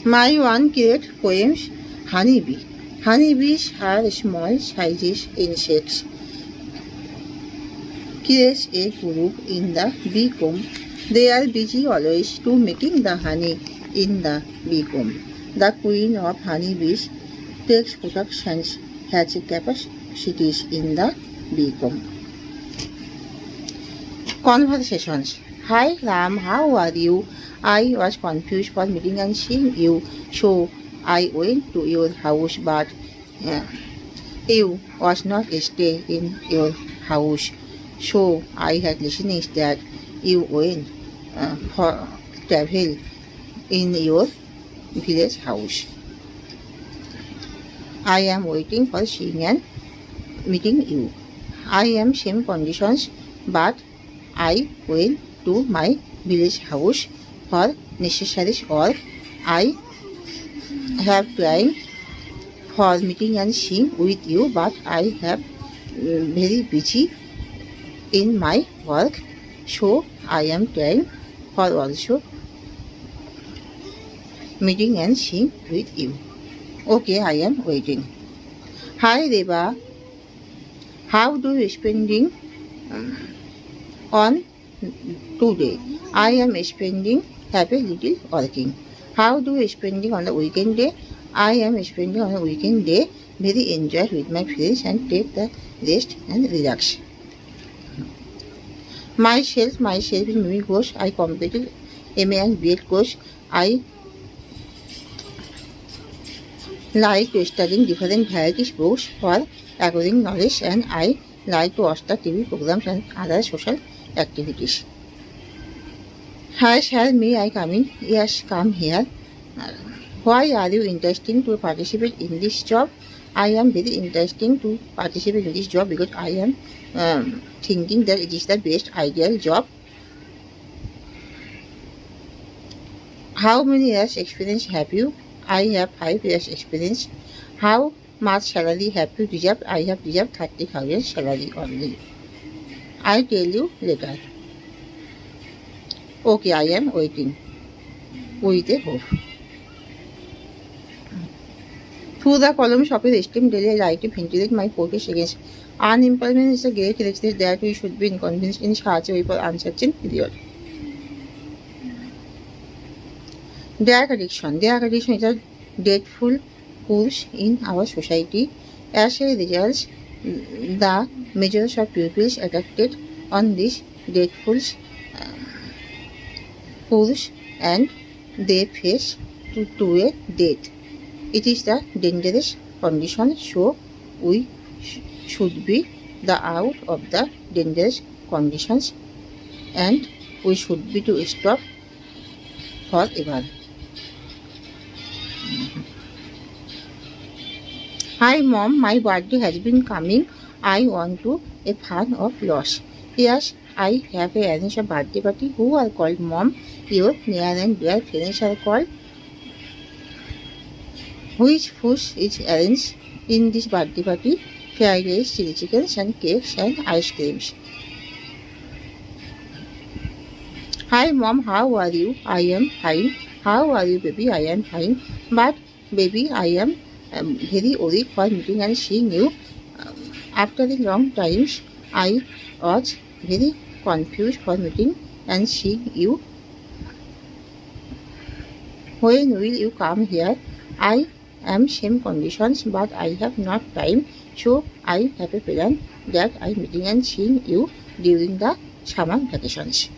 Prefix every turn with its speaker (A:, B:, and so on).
A: My one great poems, Honeybee. Honeybees are small sizes insects. Creates a group in the bee comb. They are busy always to making the honey in the bee comb. The queen of honeybees takes productions, has capacities in the bee comb. Conversations. Hi Ram, how are you? I was confused for meeting and seeing you, so I went to your house, but you was not stay in your house. So I had listened that you went for travel in your village house. I am waiting for seeing and meeting you. I am same conditions, but I went to my village house for necessary work. I have time for meeting and seeing with you, but I have very busy in my work, so I am time for also meeting and seeing with you. Okay, I am waiting. Hi Reba, how do you spending on today? I am spending have a little working. How do you spending on the weekend day? I am spending on the weekend day very enjoy with my friends and take the rest and relax. Myself in many course. I completed MA and BEd course. I like to studying different varieties books for acquiring knowledge, and I like to watch the TV programs and other social activities. Hi sir, may I come in? Yes, come here. Why are you interested to participate in this job? I am very interested to participate in this job because I am thinking that it is the best ideal job. How many years experience have you? I have 5 years experience. How much salary have you deserved? I have deserved 30,000 salary only. I tell you later. Okay, I am waiting with a hope. Through the columns of his esteemed daily life to ventilate my protest against unemployment is a great risk that we should be inconvenienced in such a way for uncertain period. Drug addiction. Drug addiction is a dreadful curse in our society. As a result, the majority of pupils addicted on this dreadful curse and they face to a death. It is the dangerous condition, so we should be the out of the dangerous conditions and we should be to stop forever. Hi mom, my birthday has been coming. I want to a fun of loss. Yes, I have a arranged a birthday party. Who are called mom? Your near and dear friends are called. Which food is arranged in this birthday party? Fried rice, chili chickens and cakes and ice creams. Hi mom, how are you? I am fine. How are you baby? I am fine. But baby, I am very worried for meeting and seeing you. After a long time, I was very confused for meeting and seeing you. When will you come here? I am same conditions, but I have not time, so I have a plan that I am meeting and seeing you during the summer vacations.